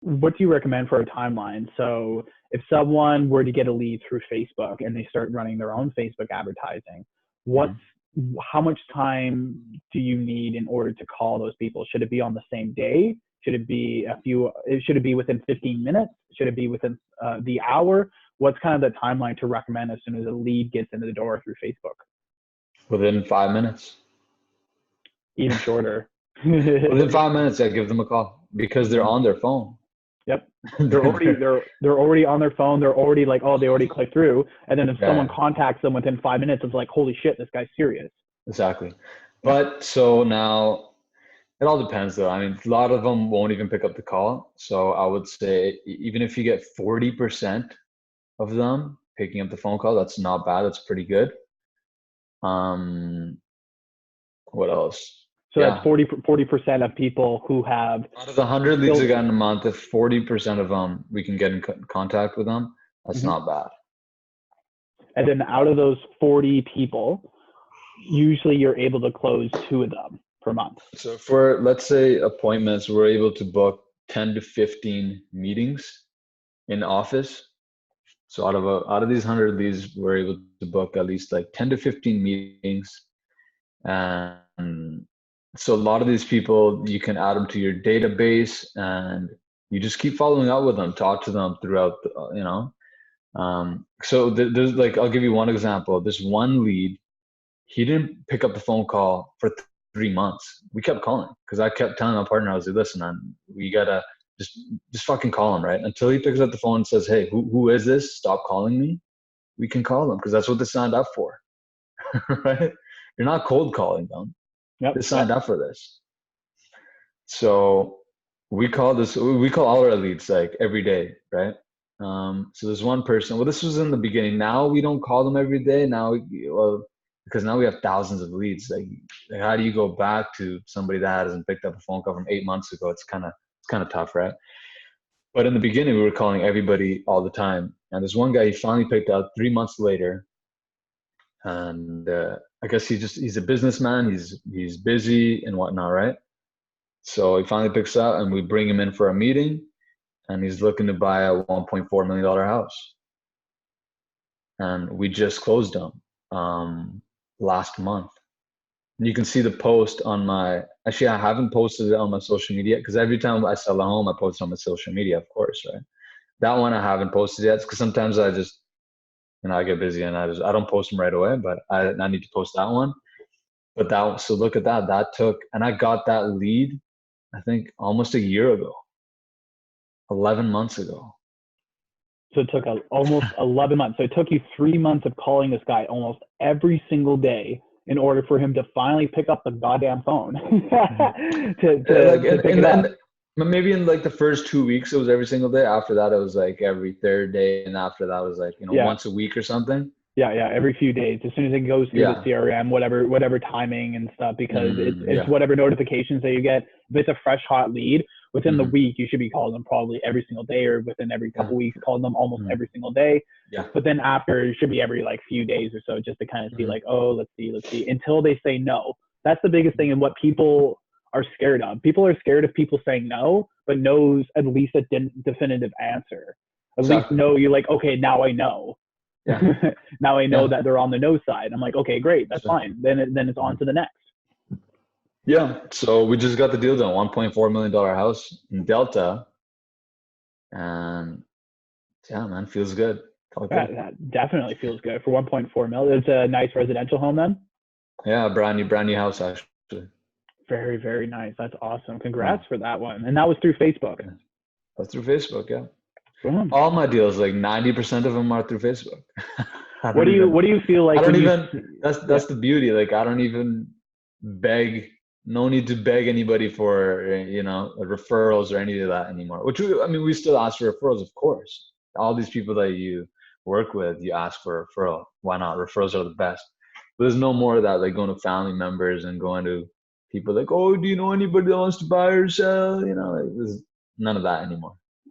what do you recommend for a timeline? So if someone were to get a lead through Facebook and they start running their own Facebook advertising, what's Mhm. how much time do you need in order to call those people? Should it be on the same day? Should it be should it be within 15 minutes? Should it be within the hour? What's kind of the timeline to recommend as soon as a lead gets into the door through Facebook? Within 5 minutes. Even shorter. Within 5 minutes, I give them a call because they're on their phone. Yep. They're already on their phone. They're already like, oh, they already clicked through. And then if someone contacts them within 5 minutes, it's like, holy shit, this guy's serious. Exactly. But so now it all depends though. I mean, a lot of them won't even pick up the call. So I would say even if you get 40% of them picking up the phone call, that's not bad. That's pretty good. What else? So that's 40% of people who have. Out of the 100 leads I got in a month, if 40% of them we can get in contact with them, that's not bad. And then out of those 40 people, usually you're able to close 2 of them per month. So for, let's say, appointments, we're able to book 10 to 15 meetings in office. So out of these 100 leads, we're able to book at least like 10 to 15 meetings. And so a lot of these people, you can add them to your database and you just keep following up with them, talk to them throughout, so there's like, I'll give you one example. This one lead, he didn't pick up the phone call for 3 months. We kept calling because I kept telling my partner, I was like, listen, man, we gotta just fucking call him, right? Until he picks up the phone and says, hey, who is this? Stop calling me. We can call them because that's what they signed up for, right? You're not cold calling them. Yep. They signed up for this. So we call all our leads like every day, right? So there's one person, well, this was in the beginning. Now we don't call them every day. Now, because now we have thousands of leads. Like how do you go back to somebody that hasn't picked up a phone call from 8 months ago? It's kind of tough, right? But in the beginning, we were calling everybody all the time. And there's one guy, he finally picked up 3 months later. And I guess he's a businessman. He's busy and whatnot, right? So he finally picks up and we bring him in for a meeting and he's looking to buy a $1.4 million house. And we just closed him last month. And you can see the post on actually I haven't posted it on my social media because every time I sell a home, I post it on my social media, of course, right? That one I haven't posted yet because sometimes I just, I get busy and I don't post them right away, but I need to post that one. But so look at that. That took, and I got that lead, I think almost a year ago, 11 months ago. So it took almost 11 months. So it took you 3 months of calling this guy almost every single day in order for him to finally pick up the goddamn phone. to pick it up. Maybe in like the first 2 weeks, it was every single day. After that, it was like every third day. And after that, it was like, once a week or something. Yeah, every few days. As soon as it goes through the CRM, whatever timing and stuff, because it's whatever notifications that you get. If it's a fresh, hot lead, within the week, you should be calling them probably every single day, or within every couple weeks, calling them almost every single day. Yeah. But then after, it should be every like few days or so, just to kind of see like, oh, let's see, until they say no. That's the biggest thing, and what people are scared of. People are scared of people saying no, but no's at least a definitive answer. At least no, you're like, okay, now I know. Yeah. Now I know that they're on the no side. I'm like, okay, great, that's fine. Then it's on to the next. Yeah. So we just got the deal done, $1.4 million house in Delta, and yeah, man, feels good. That definitely feels good for 1.4 million. It's a nice residential home then. Yeah, brand new house actually. Very, very nice. That's awesome. Congrats for that one. And that was through Facebook. That's through Facebook, yeah. Boom. All my deals, like 90% of them are through Facebook. What do you feel like? That's the beauty. Like I don't even beg. No need to beg anybody for referrals or any of that anymore. We still ask for referrals, of course. All these people that you work with, you ask for a referral. Why not? Referrals are the best. But there's no more of that, like going to family members and going to people like, oh, do you know anybody that wants to buy or sell? There's none of that anymore.